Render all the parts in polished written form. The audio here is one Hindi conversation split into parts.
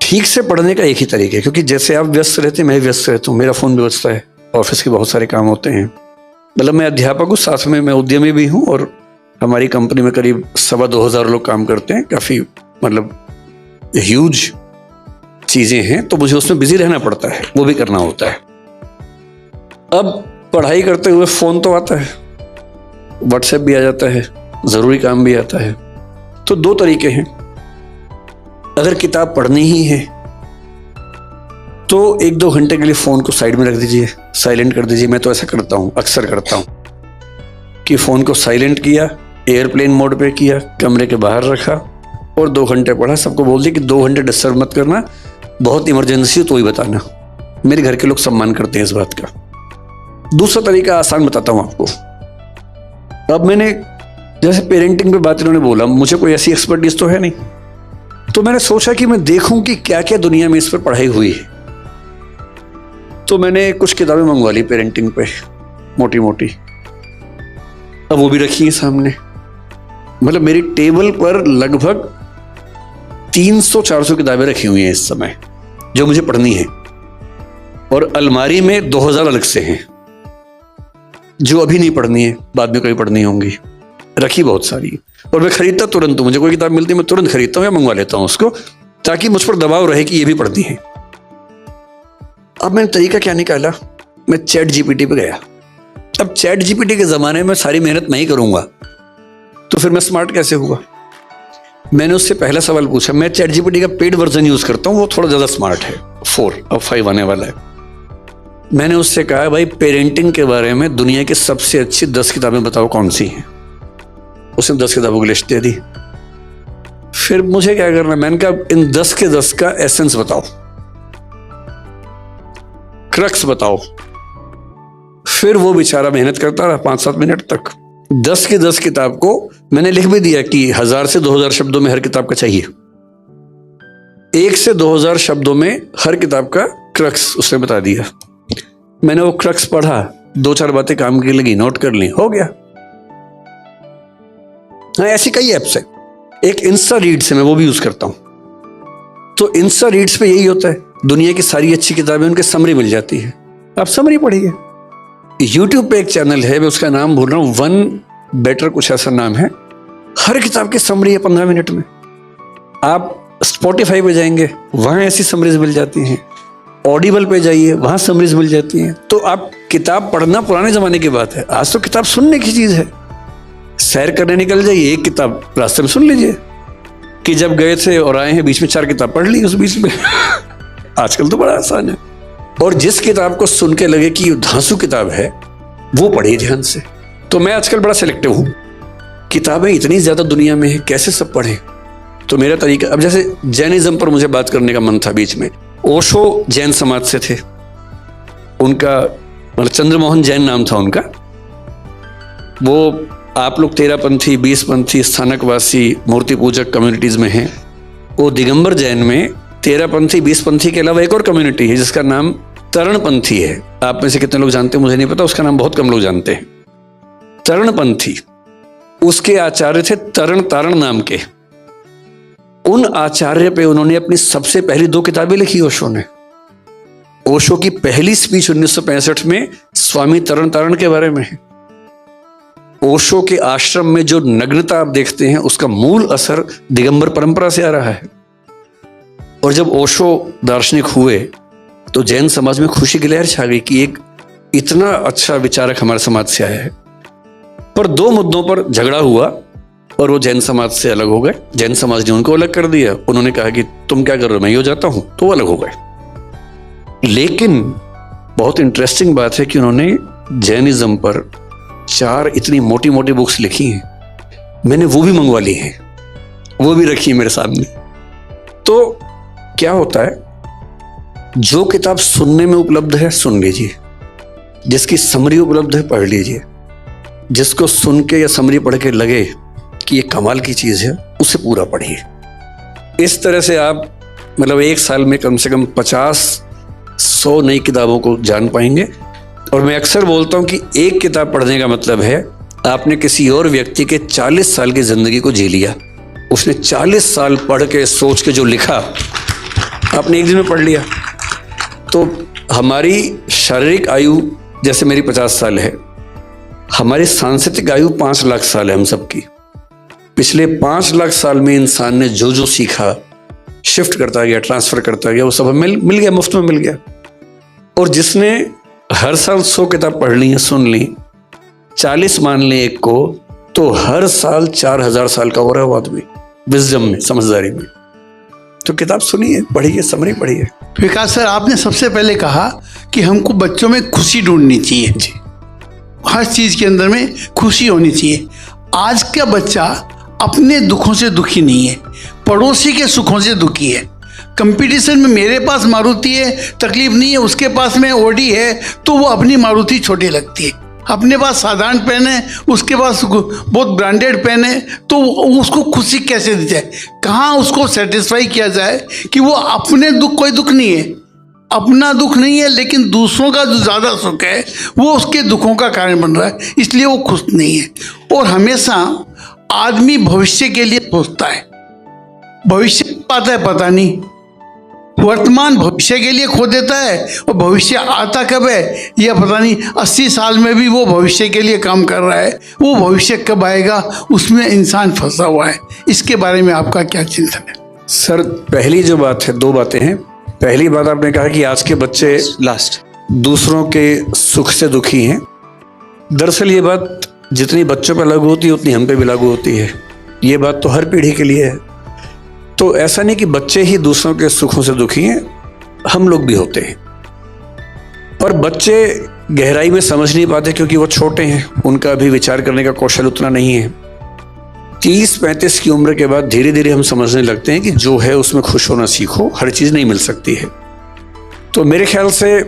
ठीक से पढ़ने का एक ही तरीका है, क्योंकि जैसे आप व्यस्त रहते हैं मैं व्यस्त रहता हूँ, मेरा फ़ोन भी बजता है, ऑफिस के बहुत सारे काम होते हैं। मतलब मैं अध्यापक हूँ, साथ में मैं उद्यमी भी हूँ, और हमारी कंपनी में करीब 2,500 लोग काम करते हैं। काफ़ी मतलब ह्यूज चीज़ें हैं, तो मुझे उसमें बिजी रहना पड़ता है, वो भी करना होता है। अब पढ़ाई करते हुए फ़ोन तो आता है, व्हाट्सएप भी आ जाता है, ज़रूरी काम भी आता है। तो दो तरीके हैं। अगर किताब पढ़नी ही है तो 1-2 घंटे के लिए फ़ोन को साइड में रख दीजिए, साइलेंट कर दीजिए। मैं तो ऐसा करता हूँ, अक्सर करता हूँ कि फ़ोन को साइलेंट किया, एयरप्लेन मोड पे किया, कमरे के बाहर रखा और 2 घंटे पढ़ा। सबको बोल दिया कि 2 घंटे डिस्टर्ब मत करना, बहुत इमरजेंसी हो तो ही बताना। मेरे घर के लोग सम्मान करते हैं इस बात का। दूसरा तरीका आसान बताता हूँ आपको। अब मैंने जैसे पेरेंटिंग पे बात इन्होंने बोला, मुझे कोई ऐसी एक्सपर्टीज तो है नहीं, तो मैंने सोचा कि मैं देखूं कि क्या क्या दुनिया में इस पर पढ़ाई हुई है। तो मैंने कुछ किताबें मंगवा ली पेरेंटिंग पे, मोटी मोटी। अब वो भी रखी है सामने। मतलब मेरी टेबल पर लगभग 300-400 किताबें रखी हुई हैं इस समय, जो मुझे पढ़नी है। और अलमारी में 2000 अलग से हैं, जो अभी नहीं पढ़नी है, बाद में कभी पढ़नी होंगी। रखी बहुत सारी। और मैं खरीदता तुरंत हूं, मुझे कोई किताब मिलती है मैं तुरंत खरीदता हूं या मंगवा लेता हूं उसको, ताकि मुझ पर दबाव रहे कि ये भी पढ़नी है। अब मैंने तरीका क्या निकाला, मैं चैट जीपीटी पे गया। अब चैट जीपीटी के ज़माने में सारी मेहनत नहीं करूंगा तो फिर मैं स्मार्ट कैसे हुआ। मैंने उससे पहला सवाल पूछा। मैं चैट जीपीटी का पेड वर्जन यूज़ करता हूँ, वो थोड़ा ज़्यादा स्मार्ट है, 4, अब 5 आने वाला है। मैंने उससे कहा, भाई पेरेंटिंग के बारे में दुनिया की सबसे अच्छी 10 किताबें बताओ कौन सी हैं। उसने 10 किताबों की लिस्ट दे दी। फिर मुझे क्या करना, मैंने कहा इन 10 के 10 का एसेंस बताओ, क्रक्स बताओ। फिर वो बेचारा मेहनत करता रहा 5-7 मिनट तक। 10 के 10 किताब को मैंने लिख भी दिया कि 1000 से 2000 शब्दों में हर किताब का चाहिए। 1 से 2000 शब्दों में हर किताब का क्रक्स उसने बता दिया। मैंने वो क्रक्स पढ़ा, 2-4 बातें काम की लगी, नोट कर ली, हो गया। हाँ, ऐसी कई ऐप्स है। एक इंस्टा रीड्स है, मैं वो भी यूज करता हूं। तो इंस्टा रीड्स पे यही होता है, दुनिया की सारी अच्छी किताबें उनके समरी मिल जाती है, आप समरी पढ़िए। यूट्यूब पे एक चैनल है, मैं उसका नाम भूल रहा हूँ, 1 बेटर कुछ ऐसा नाम है। हर किताब की समरी है 15 मिनट में। आप स्पॉटिफाई पे जाएंगे, वहां ऐसी समरीज मिल जाती हैं। ऑडिबल पे जाइए, वहां समरीज मिल जाती हैं। तो आप किताब पढ़ना पुराने जमाने की बात है, आज तो किताब सुनने की चीज है। सैर करने निकल जाइए, एक किताब रास्ते में सुन लीजिए कि जब गए थे और आए हैं, बीच में 4 किताब पढ़ ली उस बीच में। आजकल तो बड़ा आसान है। और जिस किताब को सुन के लगे कि धांसू किताब है, वो पढ़िए ध्यान से। तो मैं आजकल बड़ा सिलेक्टिव हूँ, किताबें इतनी ज्यादा दुनिया में है, कैसे सब पढ़ें। तो मेरा तरीका, अब जैसे जैनिज्म पर मुझे बात करने का मन था बीच में। ओशो जैन समाज से थे, उनका मतलब चंद्रमोहन जैन नाम था उनका। वो आप लोग 13पंथी, 20पंथी, स्थानकवासी, मूर्ति पूजक कम्युनिटीज में हैं। वो दिगंबर जैन में 13पंथी, 20पंथी के अलावा एक और कम्युनिटी है जिसका नाम तरणपंथी है। आप में से कितने लोग जानते हैं मुझे नहीं पता, उसका नाम बहुत कम लोग जानते हैं। तरणपंथी, उसके आचार्य थे तरण तारण नाम के। उन आचार्य पे उन्होंने अपनी सबसे पहली 2 किताबें लिखी ओशो ने। ओशो की पहली स्पीच 1965 में स्वामी तरण तारण के बारे में है। ओशो के आश्रम में जो नग्नता आप देखते हैं, उसका मूल असर दिगंबर परंपरा से आ रहा है। और जब ओशो दार्शनिक हुए तो जैन समाज में खुशी की लहर छा गई कि एक इतना अच्छा विचारक हमारे समाज से आया है। पर 2 मुद्दों पर झगड़ा हुआ और वो जैन समाज से अलग हो गए। जैन समाज ने उनको अलग कर दिया। उन्होंने कहा कि तुम क्या कर रहे हो, मैं ही हो जाता हूं, तो वो अलग हो गए। लेकिन बहुत इंटरेस्टिंग बात है कि उन्होंने जैनिज्म पर 4 इतनी मोटी मोटी बुक्स लिखी हैं। मैंने वो भी मंगवा ली हैं, वो भी रखी है मेरे सामने। तो क्या होता है, जो किताब सुनने में उपलब्ध है सुन लीजिए, जिसकी समरी उपलब्ध है पढ़ लीजिए, जिसको सुन के या समरी पढ़ के लगे कि ये कमाल की चीज है, उसे पूरा पढ़िए। इस तरह से आप मतलब 1 साल में कम से कम 50-100 नई किताबों को जान पाएंगे। और मैं अक्सर बोलता हूं कि एक किताब पढ़ने का मतलब है आपने किसी और व्यक्ति के 40 साल की जिंदगी को जी लिया। उसने 40 साल पढ़ के सोच के जो लिखा, आपने एक दिन में पढ़ लिया। तो हमारी शारीरिक आयु जैसे मेरी 50 साल है, हमारी सांस्कृतिक आयु 5 लाख साल है हम सबकी। पिछले 5 लाख साल में इंसान ने जो जो सीखा, शिफ्ट करता गया, ट्रांसफर करता गया, वो सब हमें मिल गया, मुफ्त में मिल गया। और जिसने हर साल 100 किताब पढ़ ली है, सुन ली, 40 मान लें एक को, तो हर साल 4000 साल का हो रहा है वो आदमी, विजडम में, समझदारी में। तो किताब सुनिए, पढ़िए, समरी पढ़िए। विकास सर, आपने सबसे पहले कहा कि हमको बच्चों में खुशी ढूंढनी चाहिए जी, हर चीज के अंदर में खुशी होनी चाहिए। आज का बच्चा अपने दुखों से दुखी नहीं है, पड़ोसी के सुखों से दुखी है। कंपटीशन में मेरे पास मारुति है, तकलीफ नहीं है, उसके पास में ओडी है, तो वो अपनी मारुति छोटी लगती है। अपने पास साधारण पेन है, उसके पास बहुत ब्रांडेड पेन है, तो उसको खुशी कैसे दी जाए, कहाँ उसको सेटिस्फाई किया जाए कि वो अपने दुख, कोई दुख नहीं है, अपना दुख नहीं है, लेकिन दूसरों का जो ज़्यादा सुख है वो उसके दुखों का कारण बन रहा है, इसलिए वो खुश नहीं है। और हमेशा आदमी भविष्य के लिए सोचता है, भविष्य आता है पता नहीं, वर्तमान भविष्य के लिए खो देता है, और भविष्य आता कब है यह पता नहीं। 80 साल में भी वो भविष्य के लिए काम कर रहा है, वो भविष्य कब आएगा उसमें इंसान फंसा हुआ है। इसके बारे में आपका क्या चिंतन है? सर, पहली जो बात है, 2 बातें हैं। पहली बात आपने कहा कि आज के बच्चे दूसरों के सुख से दुखी हैं। दरअसल ये बात जितनी बच्चों पर लागू होती है उतनी हम पे भी लागू होती है। ये बात तो हर पीढ़ी के लिए है। तो ऐसा नहीं कि बच्चे ही दूसरों के सुखों से दुखी हैं, हम लोग भी होते हैं। और बच्चे गहराई में समझ नहीं पाते क्योंकि वो छोटे हैं, उनका अभी विचार करने का कौशल उतना नहीं है। 30-35 की उम्र के बाद धीरे धीरे हम समझने लगते हैं कि जो है उसमें खुश होना सीखो, हर चीज़ नहीं मिल सकती है। तो मेरे ख्याल से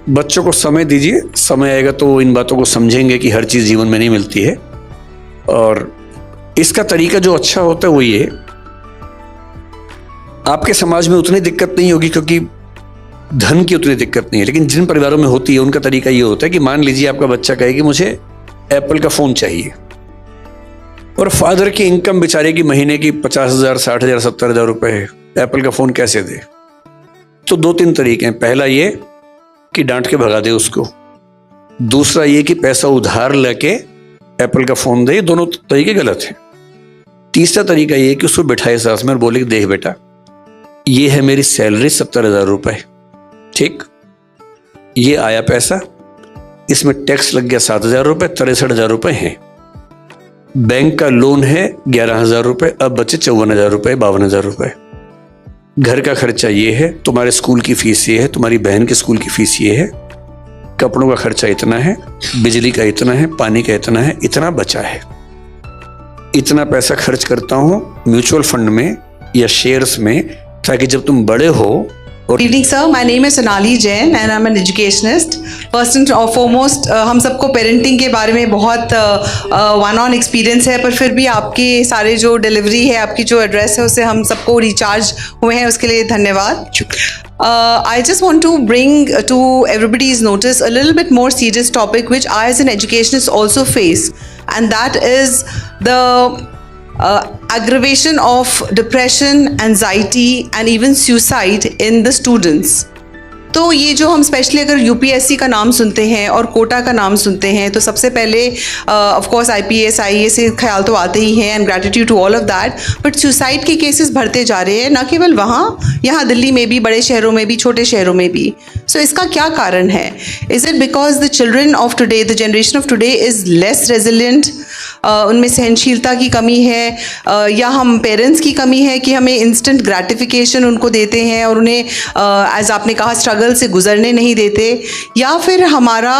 बच्चों को समय दीजिए, समय आएगा तो वो इन बातों को समझेंगे कि हर चीज़ जीवन में नहीं मिलती है। और इसका तरीका जो अच्छा होता है वो ये, आपके समाज में उतनी दिक्कत नहीं होगी क्योंकि धन की उतनी दिक्कत नहीं है, लेकिन जिन परिवारों में होती है उनका तरीका ये होता है कि मान लीजिए आपका बच्चा कहे कि मुझे एप्पल का फ़ोन चाहिए, और फादर की इनकम बेचारे की महीने की 50,000, 60,000, 70,000 रुपए है, एप्पल का फ़ोन कैसे दे? तो 2-3 तरीके हैं। पहला ये कि डांट के भगा दे उसको, दूसरा ये कि पैसा उधार लेके एप्पल का फ़ोन दे। दोनों तरीके गलत हैं। तीसरा तरीका ये कि उसको बिठाए साथ में और बोले कि देख बेटा, ये है मेरी सैलरी 70,000 रुपए, ठीक, ये आया पैसा, इसमें टैक्स लग गया 7,000 रुपए, 63,000 रुपए हैं, बैंक का लोन है 11,000 रुपए, अब बचे 54,000 रुपए, 52,000 रुपए, घर का खर्चा ये है, तुम्हारे स्कूल की फीस ये है, तुम्हारी बहन के स्कूल की फीस ये है, कपड़ों का खर्चा इतना है, बिजली का इतना है, पानी का इतना है, इतना बचा है, इतना पैसा खर्च करता हूं म्यूचुअल फंड में या शेयर्स में, ताकि जब तुम बड़े हो। Good evening sir, my name is Sonali Jain and I'm an educationist. First and foremost, हम सबको पेरेंटिंग के बारे में बहुत वन ऑन एक्सपीरियंस है, पर फिर भी आपके सारे जो डिलीवरी है, आपकी जो एड्रेस है, उससे हम सबको रिचार्ज हुए हैं, उसके लिए धन्यवाद। I just want to bring to everybody's notice a little bit more serious topic which I as an educationist also face, and that is the aggravation of depression, anxiety and even suicide in the students. तो ये जो हम स्पेशली अगर यूपीएससी का नाम सुनते हैं और कोटा का नाम सुनते हैं तो सबसे पहले ऑफ कोर्स आईपीएस आईएएस से ख्याल तो आते ही हैं, and gratitude to all of that, but suicide के केसेस बढ़ते जा रहे हैं, ना केवल वहाँ, यहाँ दिल्ली में भी, बड़े शहरों में भी, छोटे शहरों में भी। सो इसका क्या कारण है? Is it because the children of today, the generation of today is less resilient, उनमें सहनशीलता की कमी है, या हम पेरेंट्स की कमी है कि हमें इंस्टेंट ग्रैटिफिकेशन उनको देते हैं और उन्हें एज आपने कहा स्ट्रगल से गुजरने नहीं देते, या फिर हमारा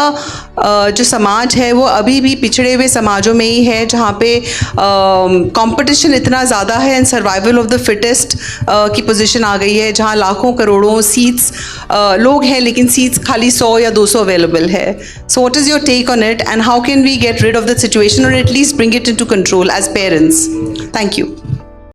जो समाज है वो अभी भी पिछड़े हुए समाजों में ही है जहाँ पे कंपटीशन इतना ज़्यादा है and survival of the fittest की पोजीशन आ गई है, जहाँ लाखों करोड़ों सीट्स लोग हैं लेकिन सीट्स खाली 100 या 200 अवेलेबल है। So what is your take on it and how can we get rid of the situation और at least bring it into control as parents? Thank you.